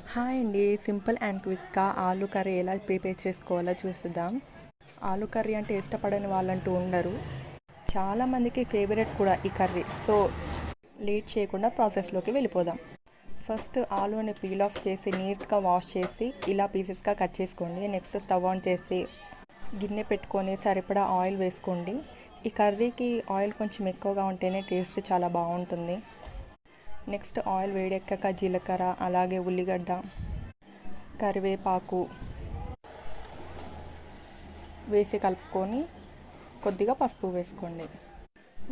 Hi అండి, simple and క్విక్గా ఆలు కర్రీ ఎలా ప్రిపేర్ చేసుకోవాలో చూద్దాం. ఆలు కర్రీ అంటే ఇష్టపడని వాళ్ళంటూ ఉండరు. చాలామందికి ఫేవరెట్ కూడా ఈ కర్రీ. సో లేట్ చేయకుండా ప్రాసెస్లోకి వెళ్ళిపోదాం. ఫస్ట్ ఆలుని పీల్ ఆఫ్ చేసి నీట్గా వాష్ చేసి ఇలా పీసెస్గా కట్ చేసుకోండి. నెక్స్ట్ స్టవ్ ఆన్ చేసి గిన్నె పెట్టుకొని సరిపడా ఆయిల్ వేసుకోండి. ఈ కర్రీకి ఆయిల్ కొంచెం ఎక్కువగా ఉంటేనే టేస్ట్ చాలా బాగుంటుంది. నెక్స్ట్ ఆయిల్ వేడెక్కాక జీలకర్ర, అలాగే ఉల్లిగడ్డ, కరివేపాకు వేసి కలుపుకొని కొద్దిగా పసుపు వేసుకోండి.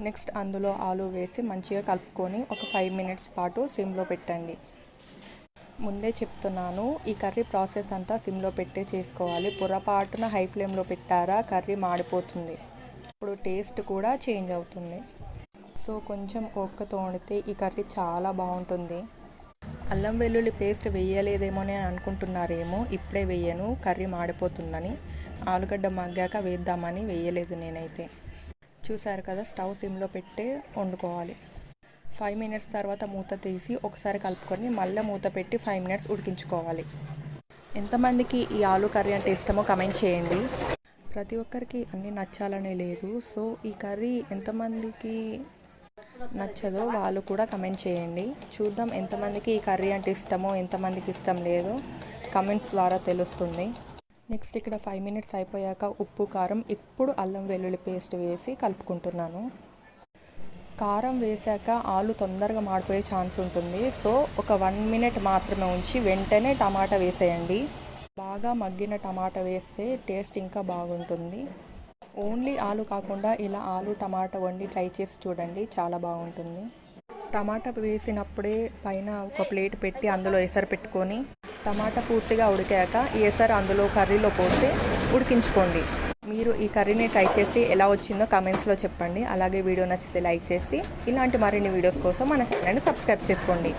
నెక్స్ట్ అందులో ఆలు వేసి మంచిగా కలుపుకొని ఒక 5 మినిట్స్ పాటు సిమ్లో పెట్టండి. ముందే చెప్తున్నాను, ఈ కర్రీ ప్రాసెస్ అంతా సిమ్లో పెట్టే చేసుకోవాలి. పొరపాటున హై ఫ్లేమ్లో పెట్టారా కర్రీ మాడిపోతుంది. ఇప్పుడు టేస్ట్ కూడా చేంజ్ అవుతుంది. సో కొంచెం ఓపికతో వండితే ఈ కర్రీ చాలా బాగుంటుంది. అల్లం వెల్లుల్లి పేస్ట్ వేయలేదేమో అని అనుకుంటున్నారేమో. ఇప్పుడే వేయను, కర్రీ మాడిపోతుందని. ఆలుగడ్డ మగ్గాక వేద్దామని వేయలేదు నేనైతే. చూసారు కదా, స్టవ్ సిమ్లో పెట్టే వండుకోవాలి. 5 మినిట్స్ తర్వాత మూత తీసి ఒకసారి కలుపుకొని మళ్ళీ మూత పెట్టి 5 మినిట్స్ ఉడికించుకోవాలి. ఎంతమందికి ఈ ఆలు కర్రీ అంటే ఇష్టమో కమెంట్ చేయండి. ప్రతి ఒక్కరికి అన్నీ నచ్చాలనే లేదు. సో ఈ కర్రీ ఎంతమందికి నచ్చదో వాళ్ళు కూడా కమెంట్ చేయండి. చూద్దాం ఎంతమందికి ఈ కర్రీ అంటే ఇష్టమో, ఎంతమందికి ఇష్టం లేదో కమెంట్స్ ద్వారా తెలుస్తుంది. నెక్స్ట్ ఇక్కడ 5 మినిట్స్ అయిపోయాక ఉప్పు, కారం, ఇప్పుడు అల్లం వెల్లుల్లి పేస్ట్ వేసి కలుపుకుంటున్నాను. కారం వేసాక ఆలు తొందరగా మాడిపోయే ఛాన్స్ ఉంటుంది. సో ఒక 1 మినిట్ మాత్రమే ఉంచి వెంటనే టమాటా వేసేయండి. బాగా మగ్గిన టమాటా వేస్తే టేస్ట్ ఇంకా బాగుంటుంది. ఓన్లీ ఆలు కాకుండా ఇలా ఆలు టమాటా వండి ట్రై చేసి చూడండి, చాలా బాగుంటుంది. టమాటా వేసినప్పుడే పైన ఒక ప్లేట్ పెట్టి అందులో ఎసరు పెట్టుకొని టమాటా పూర్తిగా ఉడికాక ఈ ఎసరు అందులో కర్రీలో పోసి ఉడికించుకోండి. మీరు ఈ కర్రీని ట్రై చేసి ఎలా వచ్చిందో కమెంట్స్లో చెప్పండి. అలాగే వీడియో నచ్చితే లైక్ చేసి ఇలాంటి మరిన్ని వీడియోస్ కోసం మన ఛానల్ని సబ్స్క్రైబ్ చేసుకోండి.